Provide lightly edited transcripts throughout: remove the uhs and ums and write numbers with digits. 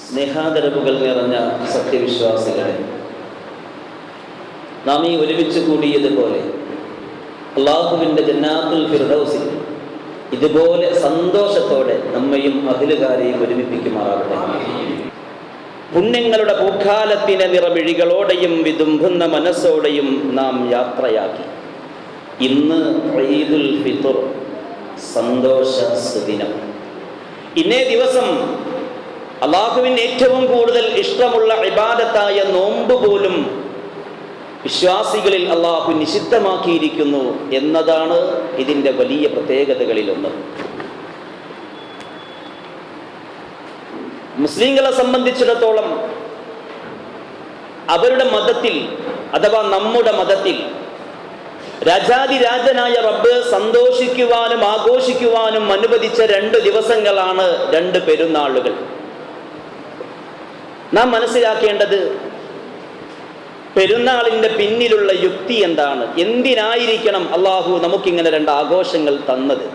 സ്നേഹാദരവുകൾ നിറഞ്ഞ സത്യവിശ്വാസികളെ, നാം ഈ ഒരുമിച്ച് കൂടിയതുപോലെ അല്ലാഹുവിൻ്റെ ജന്നാത്തുൽ ഫിർദൗസിൽ ഇതുപോലെ സന്തോഷത്തോടെ നമ്മയും അഹ്ലുകാരെയും ഒരുമിപ്പിക്കുമാറാവട്ടെ. പുണ്യങ്ങളുടെ പൂക്കാലത്തിനെ നിറമിഴികളോടെയും വിതുമ്പുന്ന മനസ്സോടെയും നാം യാത്രയാക്കി. ഇന്ന് ഈദുൽ ഫിത്ർ, സന്തോഷ സുദിനം. ഇന്നേ ദിവസം അല്ലാഹുവിന് ഏറ്റവും കൂടുതൽ ഇഷ്ടമുള്ള ഇബാദത്തായ നോമ്പ് പോലും വിശ്വാസികളിൽ അല്ലാഹു നിഷിദ്ധമാക്കിയിരിക്കുന്നു എന്നതാണ് ഇതിൻ്റെ വലിയ പ്രത്യേകതകളിലൊന്ന്. മുസ്ലിങ്ങളെ സംബന്ധിച്ചിടത്തോളം അവരുടെ മതത്തിൽ അഥവാ നമ്മുടെ മതത്തിൽ രാജാതിരാജനായ റബ്ബ് സന്തോഷിക്കുവാനും ആഘോഷിക്കുവാനും അനുവദിച്ച 2 ദിവസങ്ങളാണ് 2 പെരുന്നാളുകൾ. നാം മനസ്സിലാക്കേണ്ടത് പെരുന്നാളിൻ്റെ പിന്നിലുള്ള യുക്തി എന്താണ്? എന്തിനായിരിക്കണം അല്ലാഹു നമുക്കിങ്ങനെ 2 ആഘോഷങ്ങൾ തന്നത്?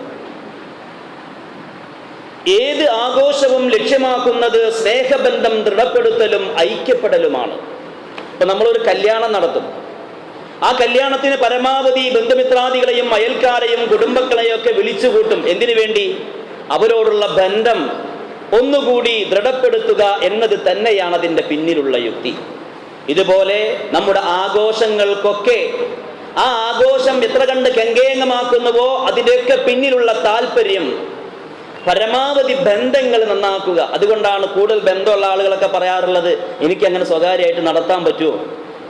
ഏത് ആഘോഷവും ലക്ഷ്യമാക്കുന്നത് സ്നേഹബന്ധം ദൃഢപ്പെടുത്തലും ഐക്യപ്പെടലുമാണ്. ഇപ്പൊ നമ്മളൊരു കല്യാണം നടത്തും. ആ കല്യാണത്തിന് പരമാവധി ബന്ധുമിത്രാദികളെയും അയൽക്കാരെയും കുടുംബങ്ങളെയും ഒക്കെ വിളിച്ചുകൂട്ടും. എന്തിനു വേണ്ടി? അവരോടുള്ള ബന്ധം ഒന്നുകൂടി ദൃഢപ്പെടുത്തുക എന്നത് തന്നെയാണ് അതിൻ്റെ പിന്നിലുള്ള യുക്തി. ഇതുപോലെ നമ്മുടെ ആഘോഷങ്ങൾക്കൊക്കെ ആ ആഘോഷം എത്ര കണ്ട് കെങ്കേങ്ങമാക്കുന്നുവോ അതിൻ്റെയൊക്കെ പിന്നിലുള്ള താല്പര്യം പരമാവധി ബന്ധങ്ങൾ നന്നാക്കുക. അതുകൊണ്ടാണ് കൂടുതൽ ബന്ധമുള്ള ആളുകളൊക്കെ പറയാറുള്ളത്, എനിക്കങ്ങനെ സ്വകാര്യമായിട്ട് നടത്താൻ പറ്റുമോ?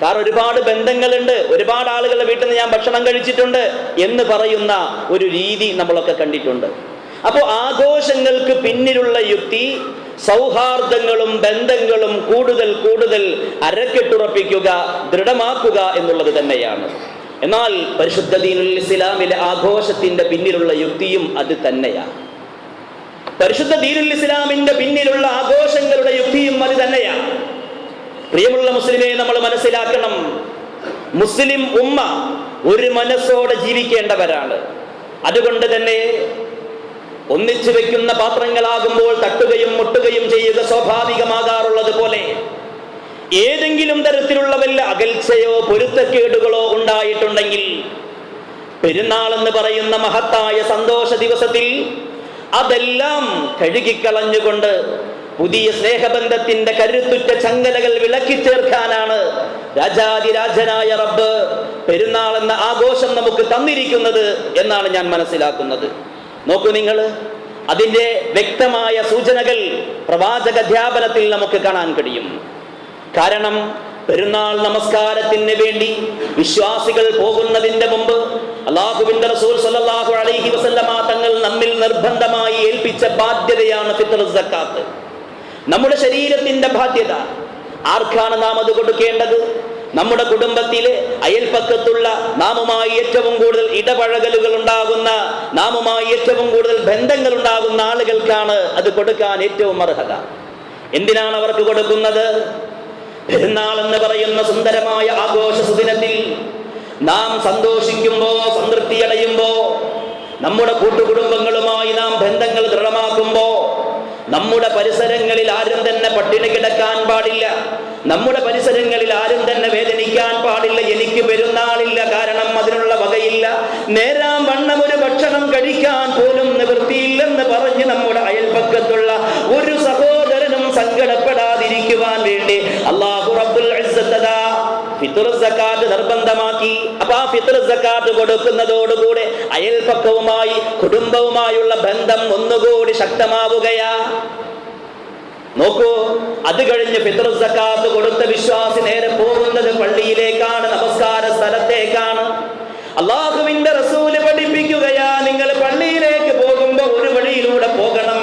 കാരണം ഒരുപാട് ബന്ധങ്ങളുണ്ട്, ഒരുപാട് ആളുകളുടെ വീട്ടിൽ നിന്ന് ഞാൻ ഭക്ഷണം കഴിച്ചിട്ടുണ്ട് എന്ന് പറയുന്ന ഒരു രീതി നമ്മളൊക്കെ കണ്ടിട്ടുണ്ട്. അപ്പോൾ ആഘോഷങ്ങൾക്ക് പിന്നിലുള്ള യുക്തി സൗഹാർദ്ദങ്ങളും ബന്ധങ്ങളും കൂടുതൽ കൂടുതൽ അരക്കെട്ടുറപ്പിക്കുക, ദൃഢമാക്കുക എന്നുള്ളത് തന്നെയാണ്. എന്നാൽ പരിശുദ്ധ ദീനുൽ ഇസ്ലാമിലെ ആഘോഷത്തിന്റെ പിന്നിലുള്ള യുക്തിയും അത് തന്നെയാണ്. പരിശുദ്ധ ദീനുൽ ഇസ്ലാമിന്റെ പിന്നിലുള്ള ആഘോഷങ്ങളുടെ യുക്തിയും അത് തന്നെയാണ്. പ്രിയമുള്ള മുസ്ലിമെ, നമ്മൾ മനസ്സിലാക്കണം, മുസ്ലിം ഉമ്മ ഒരു മനസ്സോടെ ജീവിക്കേണ്ടവരാണ്. അതുകൊണ്ട് തന്നെ ഒന്നിച്ചു വെക്കുന്ന പാത്രങ്ങളാകുമ്പോൾ തട്ടുകയും മുട്ടുകയും ചെയ്യുക സ്വാഭാവികമാകാറുള്ളത് പോലെ ഏതെങ്കിലും തരത്തിലുള്ള വല്ല അകൽച്ചയോ പൊരുത്തക്കേടുകളോ ഉണ്ടായിട്ടുണ്ടെങ്കിൽ പെരുന്നാൾ എന്ന് പറയുന്ന മഹത്തായ സന്തോഷ ദിവസത്തിൽ അതെല്ലാം കഴുകിക്കളഞ്ഞുകൊണ്ട് പുതിയ സ്നേഹബന്ധത്തിന്റെ കരുത്തുറ്റ ചങ്ങലകൾ വിളക്കിച്ചേർക്കാനാണ് രാജാതിരാജനായ റബ്ബ് പെരുന്നാൾ എന്ന ആഘോഷം നമുക്ക് തന്നിരിക്കുന്നത് എന്നാണ് ഞാൻ മനസ്സിലാക്കുന്നത്. നോക്കൂ നിങ്ങൾ, അതിൻ്റെ വ്യക്തമായ സൂചനകൾ പ്രവാചകധ്യാപനത്തിൽ നമുക്ക് കാണാൻ കഴിയും. കാരണം പെരുന്നാൾ നമസ്കാരത്തിന് വേണ്ടി വിശ്വാസികൾ പോകുന്നതിന്റെ മുമ്പ് അല്ലാഹുവിന്റെ റസൂൽ സ്വല്ലല്ലാഹു അലൈഹി വസല്ലമ തങ്ങൾ നമ്മിൽ നിർബന്ധമായി ഏൽപ്പിച്ച ബാധ്യതയാണ് ഫിത്ർ സക്കാത്ത്. നമ്മുടെ ശരീരത്തിന്റെ ബാധ്യത. ആർക്കാണ് നാം അത് കൊടുക്കേണ്ടത്? നമ്മുടെ കുടുംബത്തിലെ അയൽപ്പക്കത്തുള്ള നാമുമായി ഏറ്റവും കൂടുതൽ ഇടപഴകലുകൾ ഉണ്ടാകുന്ന, നാമുമായി ഏറ്റവും കൂടുതൽ ബന്ധങ്ങൾ ഉണ്ടാകുന്ന ആളുകൾക്കാണ് അത് കൊടുക്കാൻ ഏറ്റവും അർഹത. എന്തിനാണ് അവർക്ക് കൊടുക്കുന്നത്? പെരുന്നാൾ എന്ന് പറയുന്ന സുന്ദരമായ ആഘോഷ സുദിനത്തിൽ നാം സന്തോഷിക്കുമ്പോ, സംതൃപ്തിയടയുമ്പോ, നമ്മുടെ കൂട്ടുകുടുംബങ്ങളുമായി നാം ബന്ധങ്ങൾ ദൃഢമാക്കുമ്പോ നമ്മുടെ പരിസരങ്ങളിൽ ആരും തന്നെ പട്ടിണി കിടക്കാൻ പാടില്ല. നമ്മുടെ പരിസരങ്ങളിൽ ആരും തന്നെ വേദനിക്കാൻ പാടില്ല. എനിക്ക് പെരുന്നാളില്ല, കാരണം അതിനുള്ള വകയില്ല, നേരാം വണ്ണം ഒരു ഭക്ഷണം കഴിക്കാൻ പോലും നിവൃത്തിയില്ലെന്ന് പറഞ്ഞ് നമ്മുടെ അയൽപക്കത്തുള്ള ഒരു സഹോദരനും സങ്കടപ്പെടാതിരിക്കുവാൻ വേണ്ടി അല്ലാഹു റബ്ബുൽ ഇസ്സത്ത് ഫിത്ർ സക്കാത്ത് നിർബന്ധമാക്കി. അപ്പൊ ആ ഫിത്ർ സക്കാത്ത് കൊടുക്കുന്നതോടുകൂടെ അയൽപക്കവുമായി കുടുംബവുമായുള്ള ബന്ധം ഒന്നുകൂടി ശക്തമാവുകയാ. നോക്കൂ, അത് കഴിഞ്ഞ് ഫിത്ർ സക്കാത്ത് കൊടുത്ത വിശ്വാസി നേരെ പോകുന്നത് പള്ളിയിലേക്കാണ്, നമസ്കാര സ്ഥലത്തേക്കാണ്. അല്ലാഹുവിന്റെ റസൂല് പഠിപ്പിക്കുകയാ, നിങ്ങൾ പള്ളിയിലേക്ക് പോകുമ്പോ ഒരു വഴിയിലൂടെ പോകണം,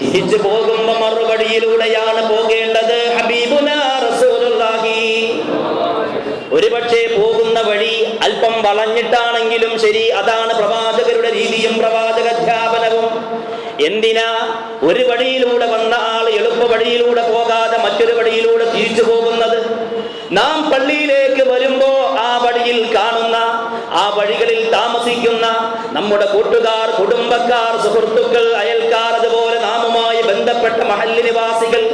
തിരിച്ചു പോകുമ്പോ മറുവഴിയിലൂടെയാണ് പോകേണ്ടത്. ഹബീബുനാ റസൂലുള്ളാഹി ഒരുപക്ഷെ പോകുന്ന വഴി അല്പം വളഞ്ഞിട്ടാണെങ്കിലും ശരി, അതാണ് പ്രവാചകരുടെ രീതിയും പ്രവാചകധ്യാപനവും. എന്തിനാ ഒരു വഴിയിലൂടെ വന്ന ആൾ എളുപ്പ വഴിയിലൂടെ പോകാതെ മറ്റൊരു വഴിയിലൂടെ തിരിച്ചു പോകുന്നത്? നാം പള്ളിയിലേക്ക് വരുമ്പോ ആ വഴിയിൽ കാണുന്ന, ആ വഴികളിൽ താമസിക്കുന്ന നമ്മുടെ കൂട്ടുകാർ, കുടുംബക്കാർ, സുഹൃത്തുക്കൾ, അയൽക്കാർ, അതുപോലെ നാമുമായി ബന്ധപ്പെട്ട മഹല്ല് നിവാസികൾ,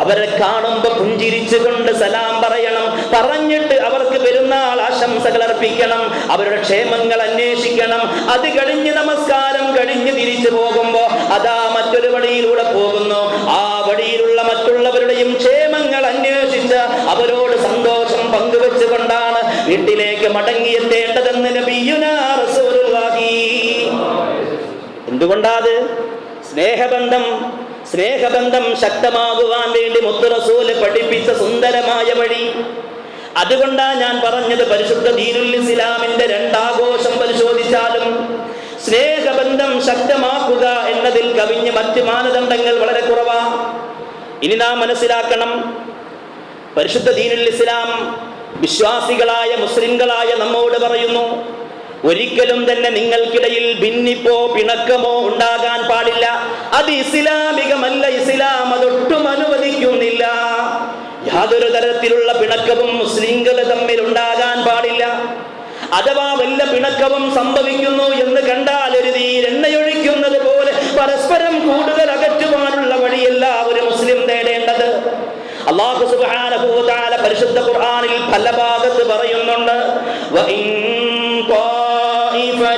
അവരെ കാണുമ്പോ പുഞ്ചിരിച്ചുകൊണ്ട് സലാം പറയണം. പറഞ്ഞിട്ട് അവർക്ക് പെരുന്നാൾ ആശംസകൾ അർപ്പിക്കണം. അവരുടെ ക്ഷേമങ്ങൾ അന്വേഷിക്കണം. അത് കഴിഞ്ഞ് നമസ്കാരം കഴിഞ്ഞ് തിരിച്ചു പോകുമ്പോ അതാ മറ്റൊരു വഴിയിലൂടെ പോകുന്നു. ആ വഴിയിലുള്ള മറ്റുള്ളവരുടെയും ക്ഷേമങ്ങൾ അന്വേഷിച്ച് അവരോട് സന്തോഷം പങ്കുവെച്ചുകൊണ്ടാണ് വീട്ടിലേക്ക് മടങ്ങിയെത്തേണ്ടതെന്ന് നബിയുനാ റസൂലുള്ളാഹി. എന്തുകൊണ്ടാത്? സ്നേഹബന്ധം ശക്തമാകുവാൻ വേണ്ടി മുത്ത് റസൂല് പഠിപ്പിച്ച സുന്ദരമായ വഴി. അതുകൊണ്ടാണ് ഞാൻ പറഞ്ഞത്, പരിശുദ്ധ ദീനുൽ ഇസ്ലാമിന്റെ രണ്ടാഘോഷം പരിശോധിച്ചാലും സ്നേഹബന്ധം ശക്തമാക്കുക എന്നതിൽ കവിഞ്ഞ് മറ്റ് മാനദണ്ഡങ്ങൾ വളരെ കുറവാണ്. ഇനി നാം മനസ്സിലാക്കണം, പരിശുദ്ധ ദീനുൽ ഇസ്ലാം വിശ്വാസികളായ മുസ്ലിങ്ങളായ നമ്മോട് പറയുന്നു, ഒരിക്കലും തന്നെ നിങ്ങൾക്കിടയിൽ ഭിന്നിപ്പോ പിണക്കമോ ഉണ്ടാകാൻ പാടില്ല. അത് ഇസ്ലാമികമല്ല. ഇസ്ലാം അതൊട്ടും അനുവദിക്കുന്നില്ല. യാതൊരു തരത്തിലുള്ള പിണക്കവും മുസ്ലിങ്ങൾ തമ്മിൽ ഉണ്ടാകാൻ പാടില്ല. അഥവാ വല്ല പിണക്കവും സംഭവിക്കുന്നു എന്ന് കണ്ടാൽ ഒരു എണ്ണയൊഴിക്കുന്നത് പോലെ പരസ്പരം കൂടുതൽ അകറ്റുവാനുള്ള വഴിയല്ല ഒരു മുസ്ലിം തേടേണ്ടത്. അല്ലാഹു സുബ്ഹാനഹു വ തആല പരിശുദ്ധ ഖുർആനിൽ പല ഭാഗത്ത് പറയുന്നുണ്ട്, വഇൻ ത്വായിഫതാനി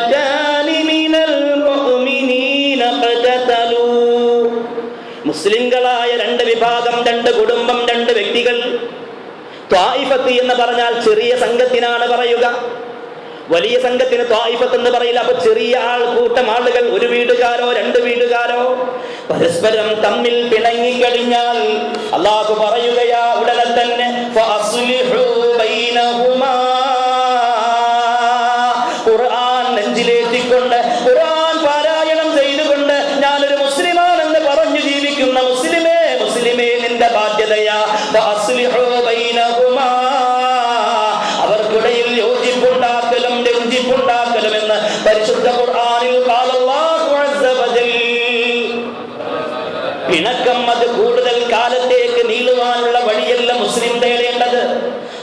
മിനൽ മുഅ്മിനീന ഖതതലൂ. മുസ്ലിംകളായ രണ്ട് വിഭാഗം, രണ്ട് കുടുംബം, രണ്ട് വ്യക്തികൾ. ത്വായിഫത്ത് എന്ന് പറഞ്ഞാൽ ചെറിയ സംഘത്തിനാണ് പറയുക. വലിയ സംഘത്തിന് ത്വായിഫത്ത് എന്ന് പറയില്ല. അപ്പൊ ചെറിയ കൂട്ടം ആളുകൾ, ഒരു വീടുകാരോ രണ്ട് വീടുകാരോ പരസ്പരം തമ്മിൽ പിണങ്ങിക്കഴിഞ്ഞാൽ അല്ലാഹു പറയുകയാ ഉടനെ തന്നെ ഫഅസ്ലിഹു ബൈനഹുമാ. ഖുർആൻ നെഞ്ചിലേറ്റിക്കൊണ്ട്, ഖുർആൻ പാരായണം ചെയ്തുകൊണ്ട് ഞാനൊരു മുസ്ലിമാണെന്ന് പറഞ്ഞു ജീവിക്കുന്ന മുസ്ലിമേ നിന്റെ ബാധ്യതയാ ഫഅസ്ലിഹു ബൈനഹുമാ. അവർക്കിടയിൽ യോജിപ്പുണ്ടാക്കലും രഞ്ജിപ്പുണ്ടാക്കലുമെന്ന് പരിശുദ്ധ ഖുർആനിൽ ഖാലല്ലാഹു അസ്സ വജൽ. പിണക്കം അത് കൂടുതൽ കാലത്തേക്ക് നീളുവാനുള്ള വഴിയല്ല മുസ്ലിം തേടേണ്ടത്.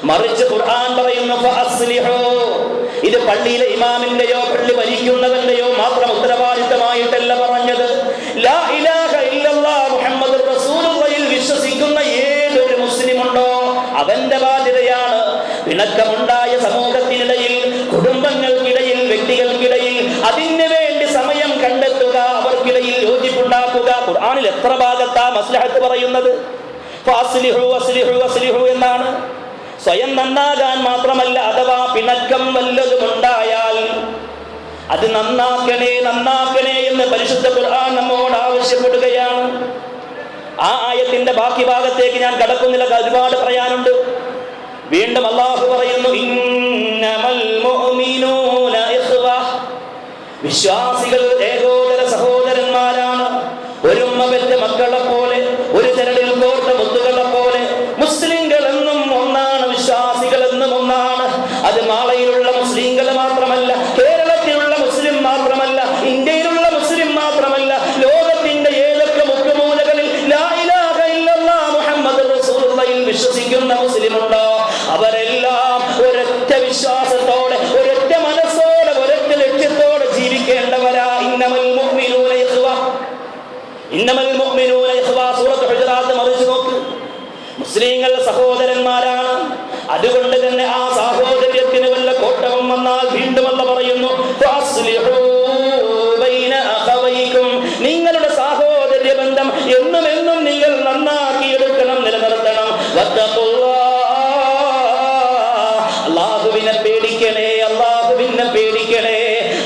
മറിച്ച് ഖുർആൻ പറയുന്നു ഫഅസ്ലിഹു. ഇത് പള്ളിയിലെ ഇമാമിന്റെയോ പള്ളി ഭരിക്കുന്നവന്റെയോ മാത്രം ഉത്തരവാദിത്തമായിട്ടല്ല പറഞ്ഞത്. ലാ ഇലാഹ ഇല്ലല്ലാഹ് മുഹമ്മദുർ റസൂലുള്ളാഹിൽ വിശ്വസിക്കുന്ന ഏതൊരു മുസ്ലിമുണ്ടോ അവന്റെ ബാധ്യതയാണ് പിണക്കമുണ്ടായ സമൂഹത്തിനിടയിൽ, കുടുംബങ്ങൾക്കിടയിൽ, വ്യക്തികൾക്കിടയിൽ അതിന് വേണ്ടി സമയം കണ്ടെത്തുക, അവർക്കിടയിൽ യോജിപ്പുണ്ടാക്കുക. ഖുർആനിൽ എത്ര ഭാഗത്താ മസ്ലഹത്ത് പറയുന്നത്? ഫഅസ്ലിഹു അസ്ലിഹു അസ്ലിഹു എന്നാണ്. സ്വയം നന്നാകാൻ മാത്രമല്ല, അഥവാ പിണക്കം വല്ലതും ഉണ്ടായാൽ അത് നന്നാക്കണേ എന്ന് പരിശുദ്ധ ഖുർആൻ നമ്മോട് ആവശ്യപ്പെടുകയാണ്. ആ ആയത്തിന്റെ ബാക്കി ഭാഗത്തേക്ക് ഞാൻ കടക്കുന്നില്ല, ഒരുപാട് പറയാനുണ്ട്. വീണ്ടും അല്ലാഹു പറയുന്നു, ഇന്നമൽ മുഅ്മിനൂന ഇഖ്വ. വിശ്വാസികൾ ഏകോദര സഹോദരന്മാരാണ്. ഒരു ഉമ്മ പെറ്റ മക്കളെ പോലെ, ഒരു ചരടിൽ കോർത്ത മുത്തുകളെ പോലെ. മുസ്ലിങ്ങൾ എന്നും ഒന്നാണ്, വിശ്വാസികൾ എന്നും ഒന്നാണ്. അത് മാളയിലുള്ള മുസ്ലിങ്ങൾ മാത്രമല്ല, കേരളത്തിലുള്ള മുസ്ലിം മാത്രമല്ല, ഇന്ത്യയിലുള്ള മുസ്ലിം മാത്രമല്ല, ലോകത്തിന്റെ ഏതൊക്കെ മുക്കുമൂലകളിൽ ലാ ഇലാഹ ഇല്ലല്ലാഹ് മുഹമ്മദുർ റസൂലുള്ളാഹിൽ വിശ്വസിക്കുന്ന മുസ്ലിമുണ്ടോ അവരെല്ലാം ഒരൊറ്റ വിശ്വാസത്തോടെ, ഒരൊറ്റ മനസ്സോടെ, ഒരൊറ്റ ലക്ഷ്യത്തോടെ ജീവിക്കേണ്ടവരാ. ഇന്നമൽ മുഅ്മിനൂന ഇഖ്വ. ഇന്നമൽ മുഅ്മിനൂന ഇഖ്വ. സൂറത്ത് ഹുജറാത്ത് മറിച്ച് നോക്ക്. മുസ്ലിങ്ങൾ സഹോദരന്മാരാണ്. അതുകൊണ്ട് തന്നെ ആ സാഹോദര്യത്തിന് വല്ല കോട്ടവും വന്നാൽ വീണ്ടും അല്ലാഹു പറയുന്നു ഫഅസ്ലിഹു ബൈന അഖവൈകും. നിങ്ങളുടെ സാഹോദര്യ ബന്ധം എന്നും നിങ്ങൾ നന്നാക്കിയെടുക്കണം, നിലനിർത്തണം. അല്ലാഹുവിനെ പേടിക്കണേ.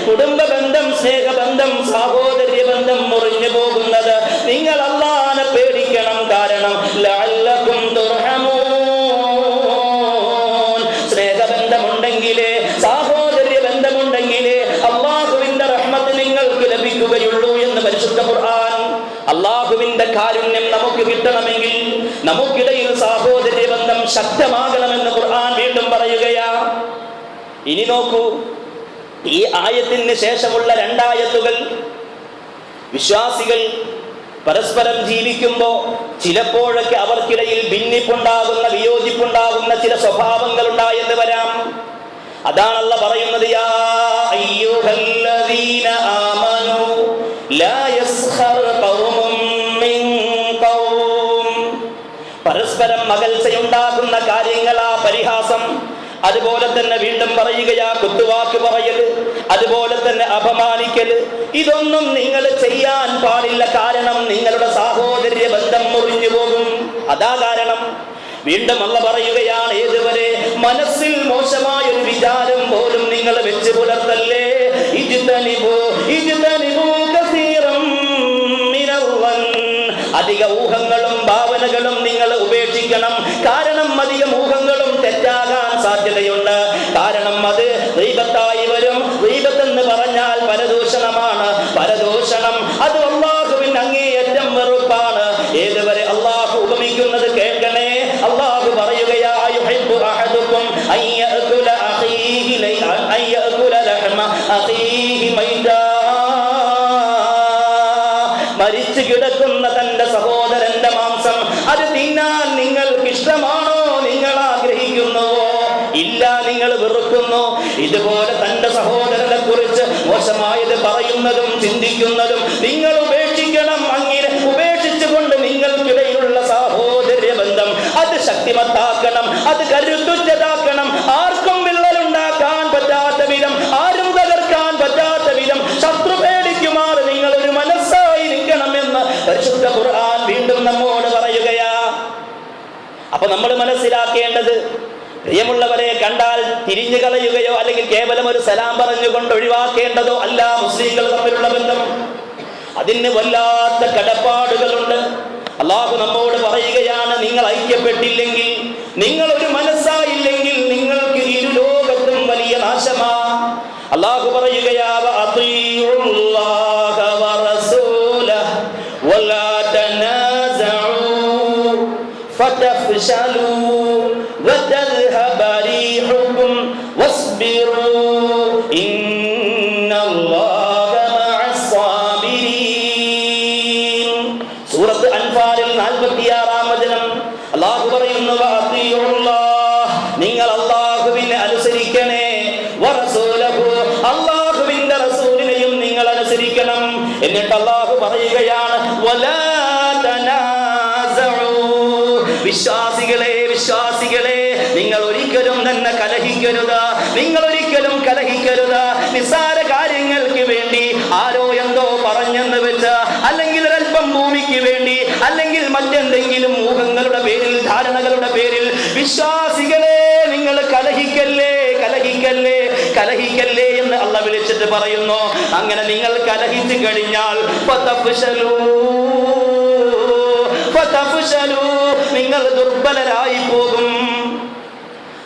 കുടുംബ ബന്ധം, സ്നേഹബന്ധം, സാഹോദര്യ ബന്ധം മുറിഞ്ഞു പോകുന്നത് നിങ്ങൾ അല്ലാഹുവിനെ പേടിക്കണം. കാരണം ലഅല്ലകും തുർഹമൂൻ. സ്നേഹബന്ധമുണ്ടെങ്കിലേ, സാഹോദര്യ ബന്ധമുണ്ടെങ്കിലേ അല്ലാഹുവിന്റെ റഹ്മത്ത് നിങ്ങൾക്ക് ലഭിക്കുകയുള്ളൂ എന്ന് പരിശുദ്ധ ഖുർആൻ. അല്ലാഹുവിന്റെ കാരുണ്യം നമുക്ക് കിട്ടണമെങ്കിൽ നമുക്കിടയിൽ സാഹോദര്യ ബന്ധം ശക്തമാകണമെന്ന് ഖുർആൻ വീണ്ടും പറയുകയാ. ഇനി നോക്കൂ, ഈ ആയത്തിന് ശേഷമുള്ള രണ്ടായത്തുകൾ വിശ്വാസികൾ പരസ്പരം ജീവിക്കുമ്പോൾ ചിലപ്പോഴൊക്കെ അവർക്കിടയിൽ ഭിന്നിപ്പുണ്ടാകുന്ന, വിയോജിപ്പുണ്ടാകുന്ന ചില സ്വഭാവങ്ങൾ ഉണ്ടായെന്ന് വരാം. അതാണ് അല്ലാഹു പറയുന്നത്, യാ അയ്യുഹല്ലദീന ആമനൂ ലാ യസ്ഖർ ഖൗമും മിൻ ഖൗം. പരസ്പരം അകൽച്ചയുണ്ടാക്കുന്ന കാര്യങ്ങളാ പരിഹാസം. അതുപോലെ തന്നെ വീണ്ടും പറയുകയാ കുത്തുവാക്ക് പറയൽ, അതുപോലെ തന്നെ അപമാനിക്കല്. ഇതൊന്നും നിങ്ങൾ ചെയ്യാൻ പാടില്ല. കാരണം നിങ്ങളുടെ സാഹോദര്യ ബന്ധം മുറിഞ്ഞു പോകും. അതാ കാരണം. വീണ്ടും അല്ലാഹു പറയുകയാണ്, ഏതുവരെ മനസ്സിൽ മോശമായ ഒരു വിചാരം പോലും നിങ്ങൾ വെച്ച് പുലർത്തല്ലേ. അധിക ഊഹങ്ങളും ഭാവനകളും നിങ്ങൾ ഉപേക്ഷിക്കണം. കാരണം അധികം ഊഹങ്ങളും തെറ്റാകാൻ സാധ്യതയുണ്ട്. കാരണം അത് ഗീബത്തായി വരും. ഗീബത്ത് എന്ന് പറഞ്ഞാൽ പരദൂഷണമാണ്. പരദൂഷണം അത് അല്ലാഹുവിന് അങ്ങേയറ്റം വെറുപ്പാണ്. ഏതുവരെ അല്ലാഹു ഉപമിക്കുന്നത് കേൾക്കണേ. അല്ലാഹു പറയുകയാ, യുഹിബ്ബു അഹദുക്കും അയ്യഅകുല അഖീഹി ലഹ്മ അഖീഹി മൈതാ. മരിച്ചു കിടക്കുന്ന തന്റെ സഹോദരന്റെ മാംസം അത് തിന്നാൻ നിങ്ങൾക്ക് ഇഷ്ടമാണോ? നിങ്ങൾ ആഗ്രഹിക്കുന്നുവോ? ഇല്ല, നിങ്ങൾ വെറുക്കുന്നു. ഇതുപോലെ തന്റെ സഹോദരനെ കുറിച്ച് മോശമായത് പറയുന്നതും ചിന്തിക്കുന്നതും നിങ്ങൾ ഉപേക്ഷിക്കണം. അങ്ങനെ ഉപേക്ഷിച്ചുകൊണ്ട് നിങ്ങൾക്കിടയിലുള്ള സാഹോദര്യ ബന്ധം അത് ശക്തിമത്താക്കണം, അത് കരുത്തുറ്റതാക്കണം. ആർക്കും വിള്ളലുണ്ടാക്കാൻ പറ്റാത്ത വിധം, ആരും തകർക്കാൻ പറ്റാത്ത വിധം ശത്രു പേടിക്കുമാറ് നിങ്ങൾ ഒരു മനസ്സായി നിൽക്കണമെന്ന് പരിശുദ്ധ ഖുർആൻ വീണ്ടും നമ്മോട് പറയുകയാ. അപ്പൊ നമ്മൾ മനസ്സിലാക്കേണ്ടത്, പ്രിയമുള്ളവരെ കണ്ടാൽ തിരിഞ്ഞു കളയുകയോ അല്ലെങ്കിൽ കേവലം ഒരു സലാം പറഞ്ഞുകൊണ്ട് ഒഴിവാക്കേണ്ടതോ അല്ല മുസ്ലിങ്ങൾ തമ്മിലുള്ള ബന്ധം. അതിന് വല്ലാത്ത കടപ്പാടുകളുണ്ട്. അല്ലാഹു നമ്മോട് പറയുകയാണ്, നിങ്ങൾ ഐക്യപ്പെട്ടില്ലെങ്കിൽ, നിങ്ങൾ ഒരു മനസ്സായില്ലെങ്കിൽ നിങ്ങൾക്ക് ഇരു ലോകത്തും വലിയ നാശമാ. അല്ലാഹു പറയുകയാ, വഅതീഉല്ലാഹ വറസൂലഹു വലാ തനാസഉ ഫതഫ്ശലു വതദ്ഹബ റീഹുകും വസ്ബിറു ഇന്നല്ലാഹ മഅസ്സാബിരീൻ. സൂറത്ത് അൻഫാലിൽ 46-ാം വചനം അല്ലാഹു പറയുന്നു, വഅതീഉല്ലാഹ്, നിങ്ങൾ അല്ലാഹുവിനെ അനുസരിക്കണേ, വറസൂലഹു, അല്ലാഹുവിന്റെ റസൂലിനെയും നിങ്ങൾ അനുസരിക്കണം. എന്നിട്ട് അല്ലാഹു പറയുകയാണ്, വലാ തനാസഉ, വിശ്വാസികളെ വിശ്വാസികളെ നിങ്ങൾ ഒരിക്കലും തന്നെ കലഹിക്കരുത്. നിങ്ങൾ ഒരിക്കലും കലഹിക്കരുത്. നിസ്സാര കാര്യങ്ങൾക്ക് വേണ്ടി ആരോ എന്തോ പറഞ്ഞെന്ന് വെച്ച്, അല്ലെങ്കിൽ ഒരൽപ്പം ഭൂമിക്ക് വേണ്ടി, അല്ലെങ്കിൽ മറ്റെന്തെങ്കിലും ഊഹങ്ങളുടെ പേരിൽ, ധാരണകളുടെ പേരിൽ വിശ്വാസികളെ നിങ്ങൾ കലഹിക്കല്ലേ, കലഹിക്കല്ലേ, കലഹിക്കല്ലേ എന്ന് അല്ലാഹു വിളിച്ചിട്ട് പറയുന്നു. അങ്ങനെ നിങ്ങൾ കലഹിച്ചു കഴിഞ്ഞാൽ നിങ്ങൾ ദുർബലരായി പോകും.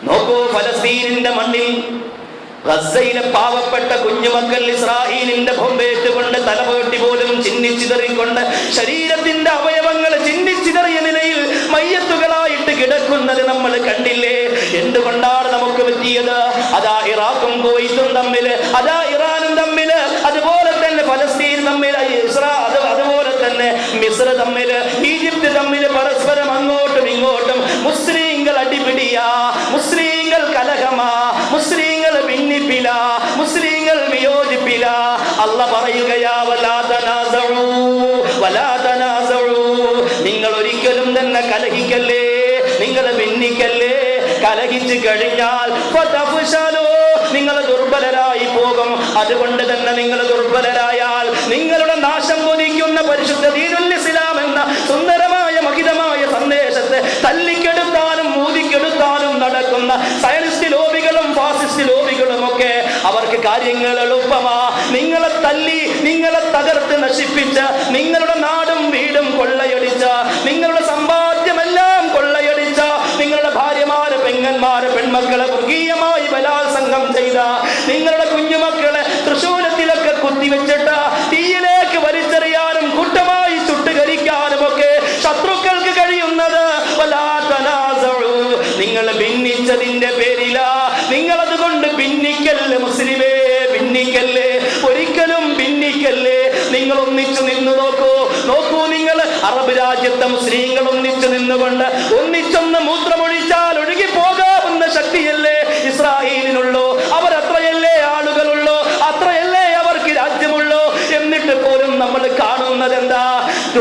നോക്കൂ, ഫലസ്തീനിന്റെ മണ്ണിൽ ഗസയിലെ പാവപ്പെട്ട കുഞ്ഞുമക്കൾ ഇസ്രായേലിന്റെ ബോംബേറ്റുകൊണ്ട് തലപോട്ടി പോലും ചിന്നിച്ചിതറിക്കൊണ്ട് ശരീരത്തിന്റെ അവയവങ്ങൾ ചിന്നിച്ചിതറിയ നിലയിൽ മയ്യത്തുകളായിട്ട് കിടക്കുന്നത് നമ്മൾ കണ്ടില്ലേ? എന്തുകൊണ്ടാണ് നമുക്ക് പറ്റിയത്? അതാ ഇറാഖും കുവൈത്തും തമ്മില്, അതാ ഇറാനും തമ്മില്, അതുപോലെ തന്നെ ഫലസ്തീൻ തമ്മിൽ, അതുപോലെ തന്നെ മിസ്ർ തമ്മില്, ഈജിപ്ത് തമ്മില് പരസ്പരം അങ്ങോട്ടും ഇങ്ങോട്ടും മുസ്ലിങ്ങൾ അടിപിടിയാ, മുസ്ലിങ്ങൾ കലഹമാ, മുസ്ലിങ്ങൾ ഭിന്നിപ്പില, മുസ്ലിങ്ങൾ വിയോജിപ്പില. അല്ലാഹു പറയുകയാ, വലാ തനാസഉ വലാ തനാസഉ, നിങ്ങൾ ഒരിക്കലും തന്നെ കലഹിക്കല്ലേ, നിങ്ങൾ ഭിന്നിക്കല്ലേ. കലഹിച്ചു കഴിഞ്ഞാൽ ഫതഫ്ശലു, നിങ്ങൾ ദുർബലരായി പോകും. അതുകൊണ്ട് തന്നെ നിങ്ങൾ ദുർബലരായാൽ നിങ്ങളുടെ നാശം കൊതിക്കുന്ന പരിശുദ്ധ ദീനുൽ ഇസ്ലാം എന്ന സുന്ദരമായ മഹിതമായ സന്ദേശത്തെ തല്ലിക്കെടുത്താനും മൂതിക്കെടുത്താനും നടക്കുന്ന സയനിസ്റ്റ് ലോബികളും ഫാസിസ്റ്റ് ലോബികളും ഒക്കെ അവർക്ക് കാര്യങ്ങൾ എളുപ്പമാ. നിങ്ങളെ തല്ലി, നിങ്ങളെ തകർത്ത് നശിപ്പിച്ച, നിങ്ങളുടെ നാടും വീടും കൊള്ളയടിച്ച, നിങ്ങളുടെ സമ്പാദ്യമെല്ലാം കൊള്ളയടിച്ച, നിങ്ങളുടെ ഭാര്യമാര്, പെങ്ങന്മാര്, പെൺമക്കളെ മൃഗീയമായി ബലാത്സംഗം ചെയ്ത, നിങ്ങളുടെ കുഞ്ഞുമക്കളെ തൃശൂലത്തിലൊക്കെ കുത്തിവെച്ചിട്ട് തീയിലേക്ക് വലിച്ചെറിയാനും കൂട്ടമായി ചുട്ടുകരിക്കാനും ഒക്കെ ശത്രുക്കൾക്ക് കഴിയുന്നത് വലാ തനാസഉ, നിങ്ങൾ ഭിന്നിച്ചതിന്റെ പേരിലാ. നിങ്ങൾ അതുകൊണ്ട് ഭിന്നിക്കല്ലേ മുസ്ലിമേ, ഭിന്നിക്കല്ലേ, ഒരിക്കലും ഭിന്നിക്കല്ലേ. നിങ്ങൾ ഒന്നിച്ചു നിന്നു നോക്കൂ, നോക്കൂ, നിങ്ങൾ അറബ് രാജ്യത്തെ മുസ്ലിങ്ങൾ ഒന്നിച്ചു നിന്നുകൊണ്ട് ഒന്നിച്ചൊന്ന് മൂത്രമൊഴിച്ചാൽ ഒഴുകി പോകാവുന്ന ശക്തിയല്ലേ ഇസ്രായേലിനുള്ളൂ? അവരത്രയല്ലേ ആളുകളുള്ളൂ, അത്രയല്ലേ അവർക്ക് രാജ്യമുള്ളൂ. എന്നിട്ട് പോലും നമ്മൾ കാണുന്നത് എന്താ?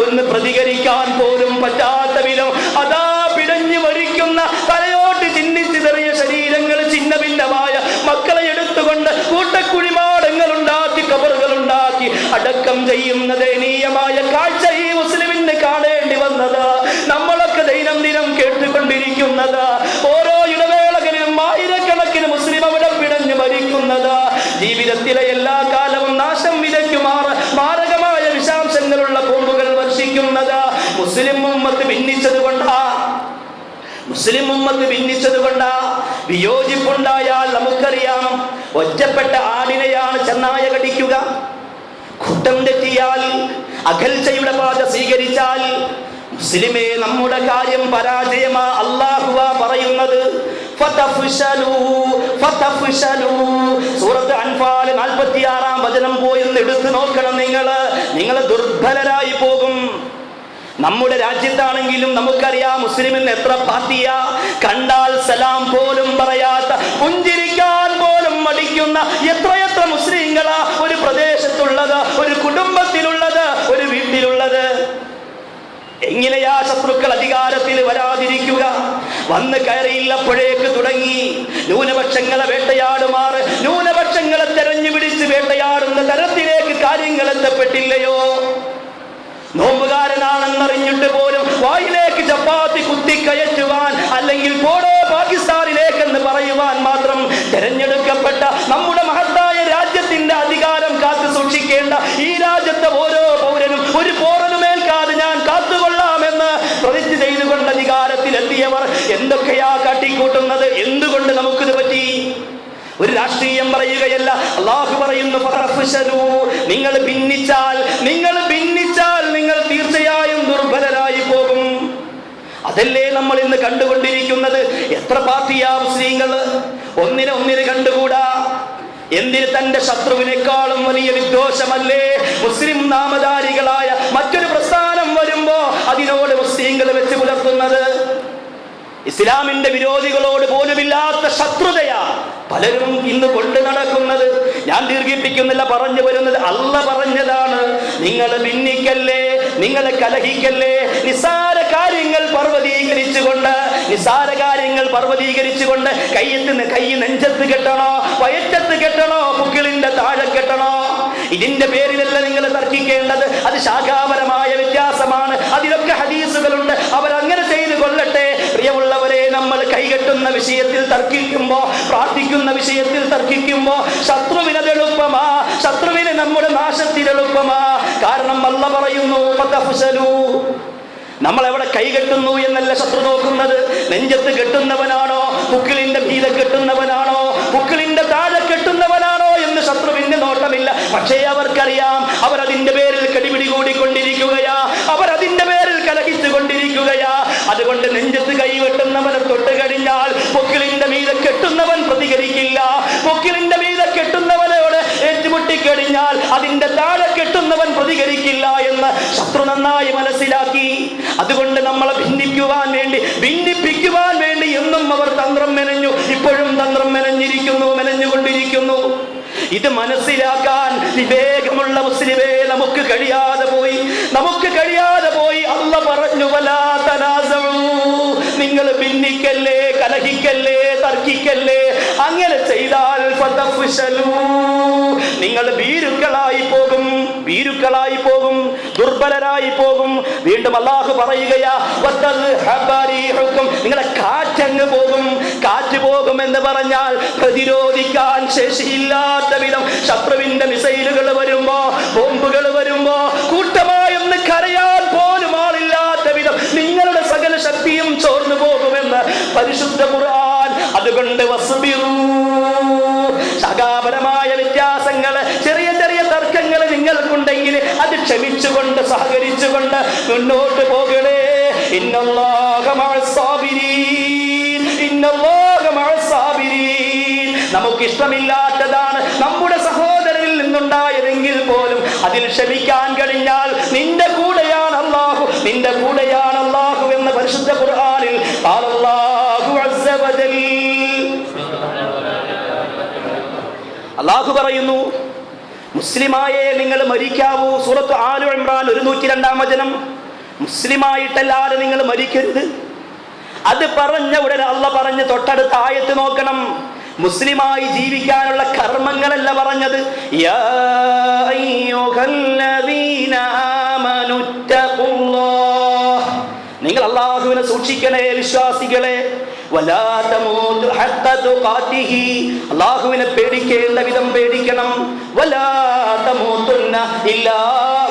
ഒന്ന് പ്രതികരിക്കാൻ പോലും പറ്റാത്ത വിധം അതാ പിടഞ്ഞു അടക്കം ചെയ്യുന്ന ദയനീയമായ കാഴ്ച ഈ മുസ്ലിമിന് കാണേണ്ടി വന്നത് നമ്മളൊക്കെ ദൈനംദിനം കേട്ടുകൊണ്ടിരിക്കുന്നത്. ഓരോ ഇടവേളകളിലും ആയിരക്കണക്കിന് മുസ്ലിം അവിടെ പിടഞ്ഞു മരിക്കുന്നത്, ജീവിതത്തിലെ എല്ലാ കാലവും നാശം വിതയ്ക്കുമാറ് മാരകമായ വിഷാംശങ്ങളുള്ള ബോംബുകൾ വർഷിക്കുന്നത് മുസ്ലിം ഉമ്മത്ത് ഭിന്നിച്ചത് കൊണ്ടാ. വിയോജിപ്പുണ്ടായാൽ നമുക്കറിയാം, ഒറ്റപ്പെട്ട ആടിനെയാണ് ചെന്നായ കടിക്കുക. കൂട്ടം തെറ്റിയാൽ, അകൽച്ചയുടെ പാത സ്വീകരിച്ചാൽ മുസ്ലിമേ നമ്മുടെ കാര്യം പരാജയമാ. അല്ലാഹുവാ പറയുന്നത് സൂറത്ത് അൻഫാൽ 46-ാം വചനം പോയി എടുത്തു നോക്കണം. നിങ്ങൾ ദുർബലരായി പോകും. നമ്മുടെ രാജ്യത്താണെങ്കിലും നമുക്കറിയാം മുസ്ലിമിന് എത്ര പാർട്ടിയാ. കണ്ടാൽ സലാം പോലും പറയാത്ത, പുഞ്ചിരിക്കാൻ പോലും മടിക്കുന്ന എത്രയെത്ര മുസ്ലിങ്ങളാ ഒരു പ്രദേശത്തുള്ളത്, ഒരു കുടുംബത്തിലുള്ളത്, ഒരു വീട്ടിലുള്ളത്. എങ്ങനെയാ ശത്രുക്കൾ അധികാരത്തിൽ വരാതിരിക്കുക? വന്ന് കയറിയില്ലപ്പോഴേക്ക് തുടങ്ങി ന്യൂനപക്ഷങ്ങളെ വേട്ടയാടുമാറ്, ന്യൂനപക്ഷങ്ങളെ തെരഞ്ഞു പിടിച്ച് വേട്ടയാടുന്ന തരത്തിലേക്ക് കാര്യങ്ങൾ എത്തപ്പെട്ടില്ലയോ? നോമ്പുകാരനാണെന്നറിഞ്ഞിട്ട് പോലും വായിലേക്ക് ചപ്പാത്തി കുത്തിക്കയറ്റുവാൻ, അല്ലെങ്കിൽ പോടോ പാകിസ്ഥാനിലേക്കെന്ന് പറയുവാൻ മാത്രം തെരഞ്ഞെടുക്കപ്പെട്ട നമ്മുടെ മഹത്തായ രാജ്യത്തിന്റെ അധികാരം കാത്തു സൂക്ഷിക്കേണ്ട ഈ രാജ്യത്തെ ഓരോ പൗരനും ഒരു പോറലുമേൽക്കാതെ ഞാൻ കാത്തുകൊള്ളാമെന്ന് പ്രതിജ്ഞ ചെയ്തുകൊണ്ട് അധികാരത്തിലെത്തിയവർ എന്തൊക്കെയാ കാട്ടിക്കൂട്ടുന്നത്? എന്തുകൊണ്ട് നമുക്കിത് പറ്റി? ഒരു രാഷ്ട്രീയം പറയുകയല്ല, അല്ലാഹു പറയുന്നു നിങ്ങൾ ഭിന്നിച്ചാൽ നിങ്ങൾ തീർച്ചയായും ദുർബലരായി പോകും. അതല്ലേ നമ്മൾ ഇന്ന് കണ്ടുകൊണ്ടിരിക്കുന്നത്. എത്ര പാർട്ടിയാ മുസ്ലിങ്ങൾ? ഒന്നിനെ കണ്ടുകൂടാ. എന്തിന്? തന്റെ ശത്രുവിനേക്കാളും വലിയ വിദ്വേഷമല്ലേ മുസ്ലിം നാമധാരികളായ മറ്റൊരു പ്രസ്ഥാനം വരുമ്പോ അതിനോട് മുസ്ലിങ്ങൾ വെച്ച് പുലർത്തുന്നത്? ഇസ്ലാമിന്റെ വിരോധികളോട് പോലുമില്ലാത്ത ശത്രുതയാ പലരും ഇന്ന് കൊണ്ടു നടക്കുന്നത്. ഞാൻ ദീർഘിപ്പിക്കുന്നില്ല, പറഞ്ഞു വരുന്നത് അല്ലാഹ് പറഞ്ഞതാണ്. നിങ്ങൾ ഭിന്നിക്കല്ലേ, നിങ്ങൾ കലഹിക്കല്ലേ. നിസാര കാര്യങ്ങൾ പർവ്വതീകരിച്ചുകൊണ്ട് കൈ നെഞ്ചത്ത് കെട്ടണോ, വയറ്റത്ത് കെട്ടണോ, പുക്കിളിന്റെ താഴെ കെട്ടണോ? ഇതിന്റെ പേരിലല്ല നിങ്ങൾ തർക്കിക്കേണ്ടത്. അത് ശാഖാപരമായ വ്യത്യാസമാണ്. അതിലൊക്കെ ഹദീസുകളുണ്ട്. അവരങ്ങനെ ചെയ്തു കൊള്ളട്ടെ. പ്രിയമുള്ളവരെ, നമ്മൾ കൈകെട്ടുന്ന വിഷയത്തിൽ തർക്കിക്കുമ്പോ, പ്രാർത്ഥിക്കുന്ന വിഷയത്തിൽ തർക്കിക്കുമ്പോ ശത്രുവിന് അത് എളുപ്പമാ, ശത്രുവിന് നമ്മുടെ നാശത്തിന് എളുപ്പമാ. കാരണം അല്ലാഹ് പറയുന്നു നമ്മൾ എവിടെ കൈകെട്ടുന്നു എന്നല്ല ശത്രു നോക്കുന്നത്. നെഞ്ചത്ത് കെട്ടുന്നവനാണോ, പുക്കിളിന്റെ മീതെ കെട്ടുന്നവനാണോ, പുക്കിളിന്റെ താഴെ കെട്ടുന്നവനാണോ എന്ന് ശത്രുവിന്റെ നോട്ടമില്ല. പക്ഷേ അവർക്കറിയാം, അവരതിന്റെ പേരിൽ കടിപിടി കൂടിക്കൊണ്ടിരിക്കുകയാ, അവരതിന്റെ പേരിൽ കലഹിച്ചു കൊണ്ടിരിക്കുകയാ. അതുകൊണ്ട് നെഞ്ചത്ത് കൈവെട്ടുന്നവനെ തൊട്ട് കഴിഞ്ഞാൽ പൊക്കിളിന്റെ മീതെ കെട്ടുന്നവൻ പ്രതികരിക്കില്ല. പൊക്കിളിന്റെ മീതെ കെട്ടുന്നവനോട് ഏറ്റുമുട്ടിക്കഴിഞ്ഞാൽ അതിന്റെ താഴെ കെട്ടുന്നവൻ പ്രതികരിക്കില്ല എന്ന് ശത്രു നന്നായി മനസ്സിലാക്കി. അതുകൊണ്ട് നമ്മളെ ഭിന്നിപ്പിക്കുവാൻ വേണ്ടി എന്നും അവർ തന്ത്രം മെനഞ്ഞു. ഇപ്പോഴും തന്ത്രം മെനഞ്ഞുകൊണ്ടിരിക്കുന്നു. ഇത് മനസ്സിലാക്കാൻ വിവേകമുള്ള മുസ്ലിമേ നമുക്ക് കഴിയാതെ പോയി. അല്ലാഹ് പറഞ്ഞു വലാ തനാസഉ, നിങ്ങൾ ഭിന്നിക്കല്ലേ, കലഹിക്കല്ലേ, തർക്കിക്കല്ലേ. അങ്ങനെ ചെയ്താൽ ഫതഫ്ശലൂ, നിങ്ങൾ ഭീരുക്കളായി പോകും, ദുർബലരായി പോകും. വീണ്ടും അല്ലാഹു പറയുകയാ നിങ്ങളെ കാറ്റങ്ങ് പോകും. കാറ്റ് പോകും എന്ന് പറഞ്ഞാൽ പ്രതിരോധിക്കാൻ ശേഷിയില്ലാത്ത വിധം ശത്രുവിന്റെ മിസൈലുകൾ വരുമ്പോ, ബോംബുകൾ വരുമ്പോ കൂട്ടമായൊന്ന് കരയാൻ പോലും ആളില്ലാത്ത വിധം നിങ്ങളുടെ സകല ശക്തിയും ചോർന്നു പോകുമെന്ന് പരിശുദ്ധ ഖുർആൻ. അതുകൊണ്ട് വസ്ബിറൂ, ശകാപരമായ വ്യത്യാസങ്ങള്, ചെറിയ തർക്കങ്ങൾ നിങ്ങൾക്കുണ്ടെങ്കിൽ അത് ക്ഷമിച്ചുകൊണ്ട് സഹകരിച്ചുകൊണ്ട് മുന്നോട്ട് പോകണേ. ഇന്നല്ലാഹ മഅസ്സാബിരീൻ. നമുക്കിഷ്ടമില്ലാത്തതാണ് നമ്മുടെ സഹോദരനിൽ നിന്നുണ്ടായതെങ്കിൽ പോലും അതിൽ ക്ഷമിക്കാൻ കഴിഞ്ഞാൽ നിന്റെ കൂടെയാണ് അല്ലാഹു എന്ന് പരിശുദ്ധ ഖുർആനിൽ ഖാലല്ലാഹു അസ്സ വജൽ. അല്ലാഹു പറയുന്നു, മുസ്ലിമായേ നിങ്ങൾ മരിക്കാവൂ. സൂറത്ത് ആലു ഇംറാൻ 102-ാം വചനം. മുസ്ലിമായിട്ടല്ലാതെ നിങ്ങൾ മരിക്കരുത്. അത് പറഞ്ഞ ഉടനെ അല്ലാഹ് പറഞ്ഞ് തൊട്ടടുത്ത ആയത്ത് നോക്കണം. മുസ്ലിമായി ജീവിക്കാനുള്ള കർമ്മങ്ങളല്ല പറഞ്ഞത്. യാ അയ്യുഹല്ലദീന ആമനുത്തഖുല്ലാഹ്, നിങ്ങൾ അല്ലാഹുവിനെ സൂക്ഷിക്കണേ വിശ്വാസികളെ. വലാ തമൂതു ഹഖ തുഖാതിഹി, അല്ലാഹുവിനെ പേടിക്കേണ്ട വിധം പേടിക്കണം. വലാ തമൂതുന്ന ഇല്ലാ